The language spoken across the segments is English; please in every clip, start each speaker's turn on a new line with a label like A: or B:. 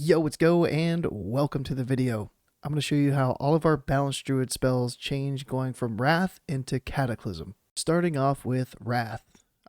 A: Yo, what's go and welcome to the video. I'm going to show you how all of our Balance Druid spells change going from Wrath into Cataclysm. Starting off with Wrath.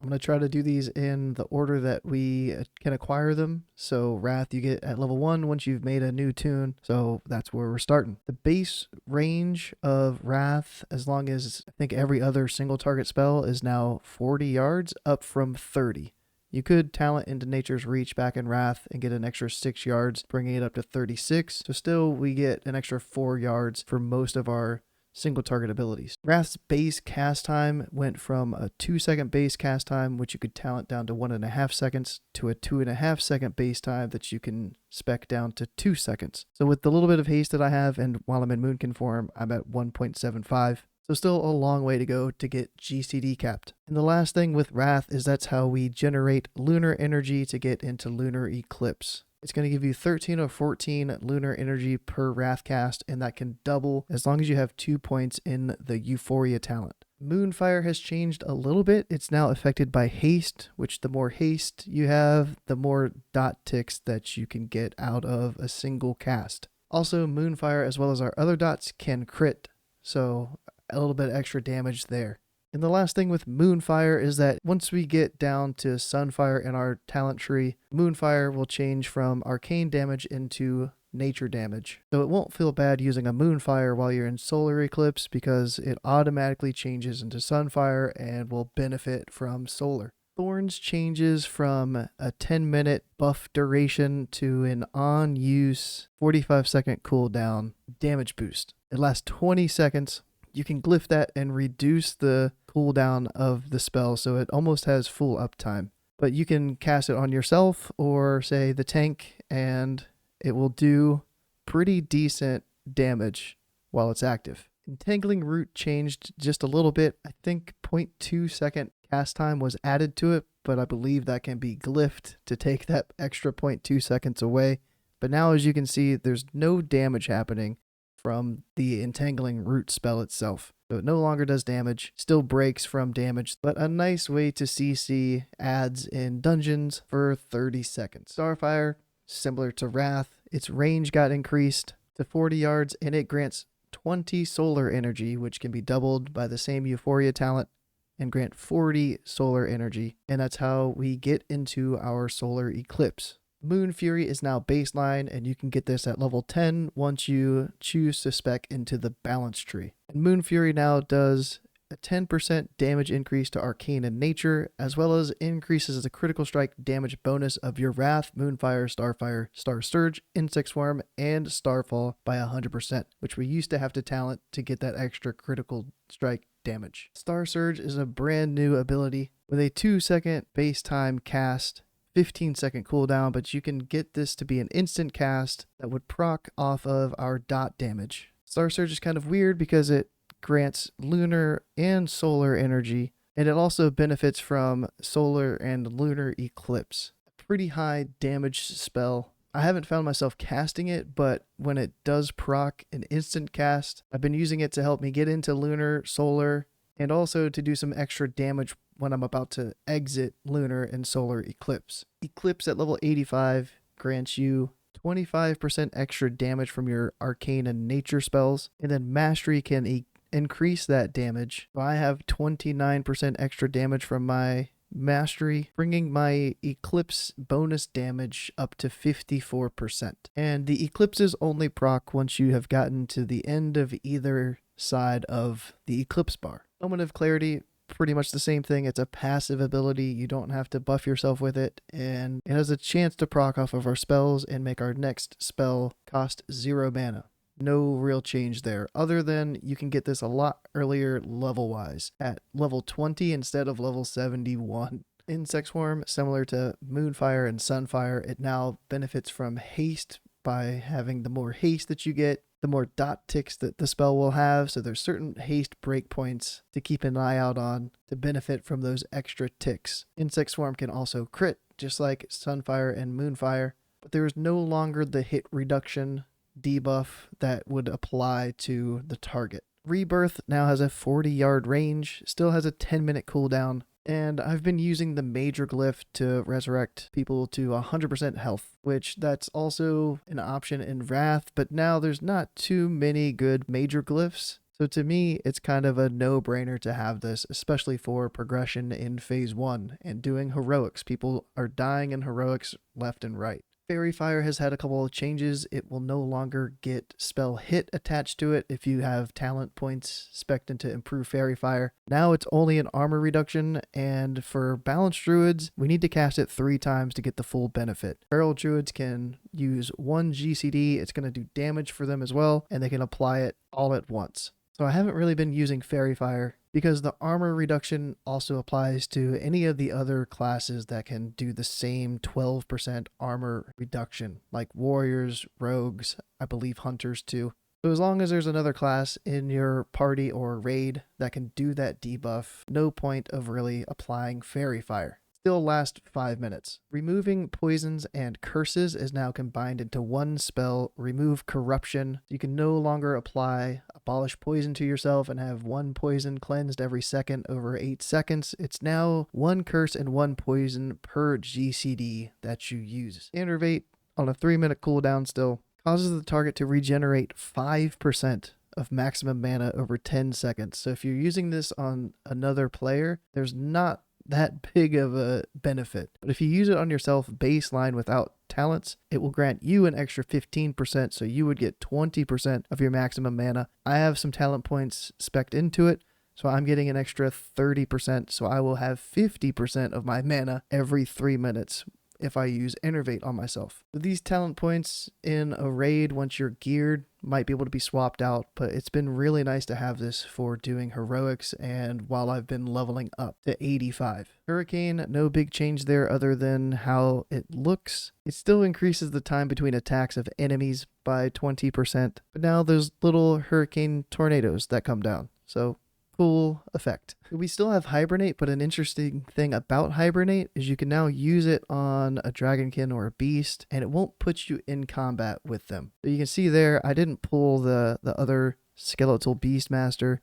A: I'm going to try to do these in the order that we can acquire them. So Wrath you get at level 1 once you've made a new tune. So that's where we're starting. The base range of Wrath, as long as I think every other single target spell, is now 40 yards up from 30. You could talent into Nature's Reach back in Wrath and get an extra 6 yards, bringing it up to 36. So still we get an extra 4 yards for most of our single target abilities. Wrath's base cast time went from a 2-second base cast time, which you could talent down to 1.5 seconds, to a 2.5-second base time that you can spec down to 2 seconds. So with the little bit of haste that I have, and while I'm in Moonkin Form, I'm at 1.75. So still a long way to go to get GCD capped. And the last thing with Wrath is that's how we generate lunar energy to get into Lunar Eclipse. It's going to give you 13 or 14 lunar energy per Wrath cast, and that can double as long as you have 2 points in the Euphoria talent. Moonfire has changed a little bit. It's now affected by haste, which the more haste you have, the more dot ticks that you can get out of a single cast. Also, Moonfire, as well as our other dots, can crit, so a little bit extra damage there. And the last thing with Moonfire is that once we get down to Sunfire in our talent tree, Moonfire will change from arcane damage into nature damage. So it won't feel bad using a Moonfire while you're in Solar Eclipse because it automatically changes into Sunfire and will benefit from Solar. Thorns changes from a 10-minute buff duration to an on-use 45-second cooldown damage boost. It lasts 20 seconds. You can glyph that and reduce the cooldown of the spell so it almost has full uptime. But you can cast it on yourself or, say, the tank, and it will do pretty decent damage while it's active. Entangling Root changed just a little bit. I think 0.2 second cast time was added to it, but I believe that can be glyphed to take that extra 0.2 seconds away. But now, as you can see, there's no damage happening from the Entangling Root spell itself. So it no longer does damage, still breaks from damage, but a nice way to CC adds in dungeons for 30 seconds. Starfire, similar to Wrath, its range got increased to 40 yards and it grants 20 solar energy, which can be doubled by the same Euphoria talent and grant 40 solar energy. And that's how we get into our Solar Eclipse. Moonfury is now baseline, and you can get this at level 10 once you choose to spec into the balance tree. And Moonfury now does a 10% damage increase to Arcane and Nature, as well as increases the critical strike damage bonus of your Wrath, Moonfire, Starfire, Starsurge, Insect Swarm, and Starfall by 100%, which we used to have to talent to get that extra critical strike damage. Starsurge is a brand new ability with a 2-second base time cast, 15-second cooldown, but you can get this to be an instant cast that would proc off of our dot damage. Starsurge is kind of weird because it grants lunar and solar energy, and it also benefits from solar and lunar eclipse. A pretty high damage spell. I haven't found myself casting it, but when it does proc an instant cast, I've been using it to help me get into lunar, solar, and also to do some extra damage when I'm about to exit lunar and solar eclipse. Eclipse at level 85 grants you 25% extra damage from your arcane and nature spells, and then mastery can increase that damage. So I have 29% extra damage from my mastery, bringing my eclipse bonus damage up to 54%. And the eclipses only proc once you have gotten to the end of either side of the eclipse bar. Omen of Clarity, pretty much the same thing. It's a passive ability. You don't have to buff yourself with it, and it has a chance to proc off of our spells and make our next spell cost 0 mana. No real change there, other than you can get this a lot earlier level-wise, at level 20 instead of level 71. Insect Swarm, similar to Moonfire and Sunfire, it now benefits from haste by having the more haste that you get, the more dot ticks that the spell will have. So there's certain haste breakpoints to keep an eye out on to benefit from those extra ticks. Insect Swarm can also crit, just like Sunfire and Moonfire, but there is no longer the hit reduction debuff that would apply to the target. Rebirth now has a 40-yard range, still has a 10-minute cooldown, And I've been using the major glyph to resurrect people to 100% health, which that's also an option in Wrath, but now there's not too many good major glyphs. So to me, it's kind of a no-brainer to have this, especially for progression in Phase 1 and doing heroics. People are dying in heroics left and right. Faerie Fire has had a couple of changes. It will no longer get spell hit attached to it if you have talent points spec'd into improve Faerie Fire. Now it's only an armor reduction, and for Balance Druids, we need to cast it 3 times to get the full benefit. Feral Druids can use 1 GCD, it's going to do damage for them as well, and they can apply it all at once. So I haven't really been using Faerie Fire because the armor reduction also applies to any of the other classes that can do the same 12% armor reduction, like warriors, rogues, I believe hunters too. So as long as there's another class in your party or raid that can do that debuff, no point of really applying Faerie Fire. Still last 5 minutes. Removing poisons and curses is now combined into one spell, Remove Corruption. You can no longer apply Abolish Poison to yourself and have 1 poison cleansed every second over 8 seconds. It's now 1 curse and 1 poison per GCD that you use. Innervate on a 3-minute cooldown still causes the target to regenerate 5% of maximum mana over 10 seconds. So if you're using this on another player, there's not that big of a benefit. But if you use it on yourself baseline without talents, it will grant you an extra 15%, so you would get 20% of your maximum mana. I have some talent points spec'd into it, so I'm getting an extra 30%, so I will have 50% of my mana every 3 minutes if I use Innervate on myself. These talent points in a raid, once you're geared, might be able to be swapped out, but it's been really nice to have this for doing heroics and while I've been leveling up to 85. Hurricane, no big change there other than how it looks. It still increases the time between attacks of enemies by 20%, but now there's little hurricane tornadoes that come down. So cool effect. We still have Hibernate, but an interesting thing about Hibernate is you can now use it on a Dragonkin or a beast, and it won't put you in combat with them. So you can see there, I didn't pull the other Skeletal Beastmaster,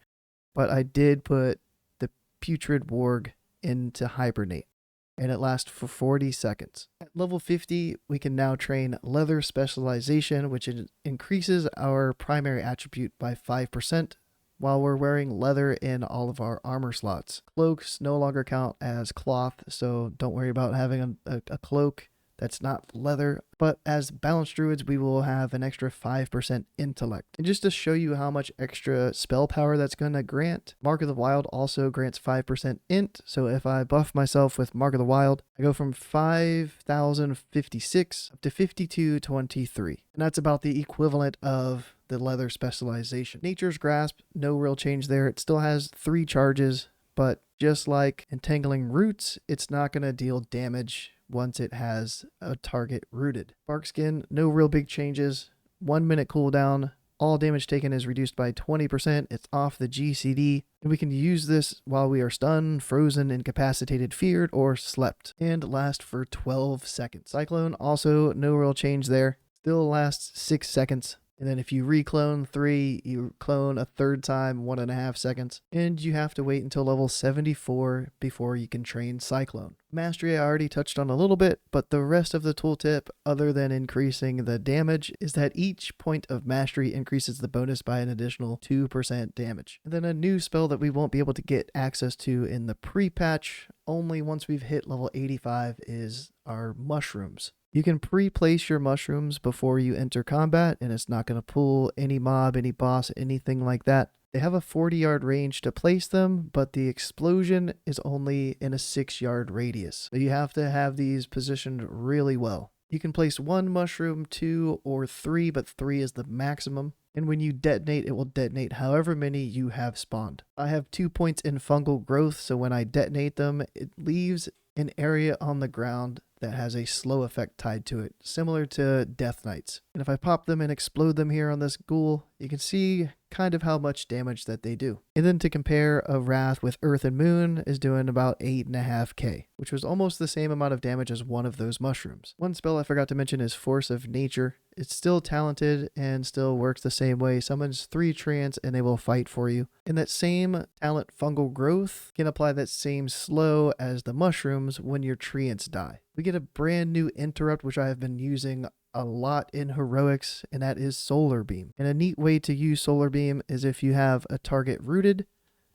A: but I did put the Putrid Warg into Hibernate, and it lasts for 40 seconds. At level 50, we can now train Leather Specialization, which increases our primary attribute by 5%, while we're wearing leather in all of our armor slots. Cloaks no longer count as cloth, so don't worry about having a cloak that's not leather. But as Balance Druids, we will have an extra 5% intellect. And just to show you how much extra spell power that's going to grant, Mark of the Wild also grants 5% int. So if I buff myself with Mark of the Wild, I go from 5,056 up to 5,223. And that's about the equivalent of the Leather Specialization. Nature's Grasp, no real change there. It still has 3 charges, but just like Entangling Roots, it's not going to deal damage once it has a target rooted. Barkskin, no real big changes. 1 minute cooldown. All damage taken is reduced by 20%. It's off the GCD. And we can use this while we are stunned, frozen, incapacitated, feared, or slept. And last for 12 seconds. Cyclone, also no real change there. Still lasts 6 seconds. And then if you reclone 3, you clone a 3rd time, 1.5 seconds. And you have to wait until level 74 before you can train Cyclone. Mastery I already touched on a little bit, but the rest of the tooltip, other than increasing the damage, is that each point of Mastery increases the bonus by an additional 2% damage. And then a new spell that we won't be able to get access to in the pre-patch, only once we've hit level 85, is our mushrooms. You can pre-place your mushrooms before you enter combat, and it's not going to pull any mob, any boss, anything like that. They have a 40-yard range to place them, but the explosion is only in a 6-yard radius. So you have to have these positioned really well. You can place 1 mushroom, 2, or 3, but 3 is the maximum. And when you detonate, it will detonate however many you have spawned. I have 2 points in fungal growth, so when I detonate them, it leaves an area on the ground that has a slow effect tied to it, similar to Death Knights. And if I pop them and explode them here on this ghoul, you can see kind of how much damage that they do. And then to compare, a Wrath with Earth and Moon is doing about 8.5k, which was almost the same amount of damage as one of those mushrooms. One spell I forgot to mention is Force of Nature. It's still talented and still works the same way. Summons 3 treants and they will fight for you. And that same talent, Fungal Growth, can apply that same slow as the mushrooms when your treants die. We get a brand new interrupt, which I have been using a lot in heroics, and that is Solar Beam. And a neat way to use Solar Beam is if you have a target rooted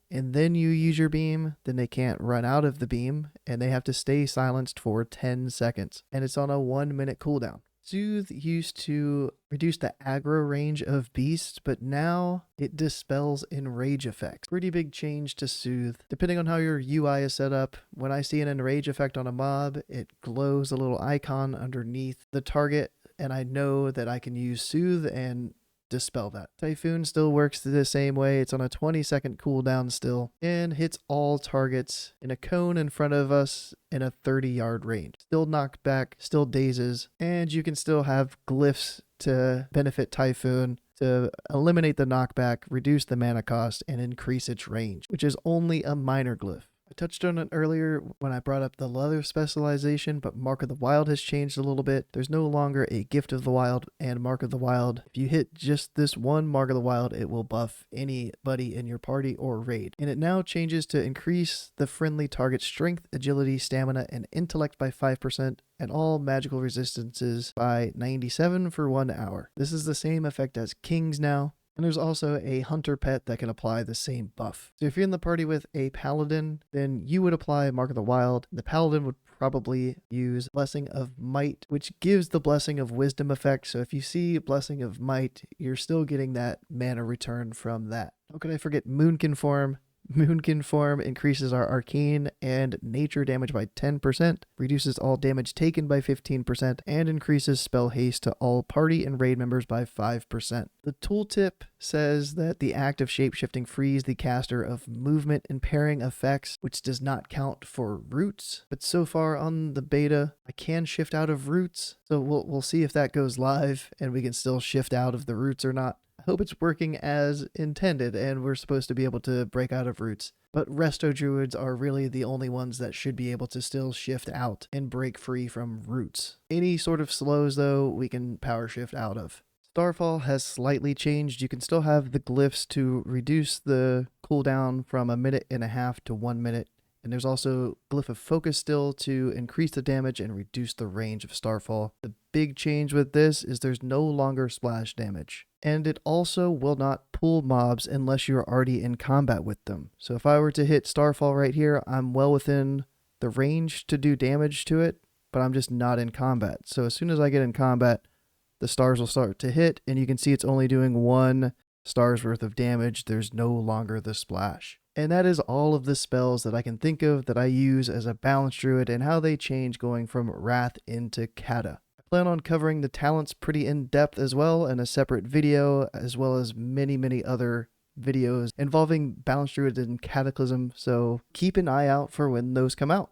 A: and then you use your beam, then they can't run out of the beam and they have to stay silenced for 10 seconds. And it's on a 1-minute cooldown. Soothe used to reduce the aggro range of beasts, but now it dispels enrage effects. Pretty big change to Soothe. Depending on how your UI is set up, when I see an enrage effect on a mob, it glows a little icon underneath the target, and I know that I can use Soothe and dispel that. Typhoon still works the same way. It's on a 20-second cooldown still and hits all targets in a cone in front of us in a 30-yard range. Still knocked back, still dazes, and you can still have glyphs to benefit Typhoon to eliminate the knockback, reduce the mana cost, and increase its range, which is only a minor glyph. I touched on it earlier when I brought up the leather specialization, but Mark of the Wild has changed a little bit. There's no longer a Gift of the Wild and Mark of the Wild. If you hit just this one Mark of the Wild, it will buff anybody in your party or raid. And it now changes to increase the friendly target's strength, agility, stamina, and intellect by 5%, and all magical resistances by 97 for 1 hour. This is the same effect as Kings now. And there's also a hunter pet that can apply the same buff. So if you're in the party with a paladin, then you would apply Mark of the Wild. The paladin would probably use Blessing of Might, which gives the Blessing of Wisdom effect. So if you see Blessing of Might, you're still getting that mana return from that. How could I forget Moonkin Form? Moonkin Form increases our arcane and nature damage by 10%, reduces all damage taken by 15%, and increases spell haste to all party and raid members by 5%. The tooltip says that the act of shapeshifting frees the caster of movement impairing effects, which does not count for roots. But so far on the beta, I can shift out of roots, so we'll see if that goes live and we can still shift out of the roots or not. I hope it's working as intended and we're supposed to be able to break out of roots. But resto druids are really the only ones that should be able to still shift out and break free from roots. Any sort of slows though, we can power shift out of. Starfall has slightly changed. You can still have the glyphs to reduce the cooldown from 1.5 minutes to 1 minute. And there's also Glyph of Focus still to increase the damage and reduce the range of Starfall. The big change with this is there's no longer splash damage. And it also will not pull mobs unless you're already in combat with them. So if I were to hit Starfall right here, I'm well within the range to do damage to it, but I'm just not in combat. So as soon as I get in combat, the stars will start to hit, and you can see it's only doing 1 star's worth of damage. There's no longer the splash. And that is all of the spells that I can think of that I use as a Balance Druid and how they change going from Wrath into Cata. I plan on covering the talents pretty in depth as well in a separate video, as well as many other videos involving Balance Druid and Cataclysm, so keep an eye out for when those come out.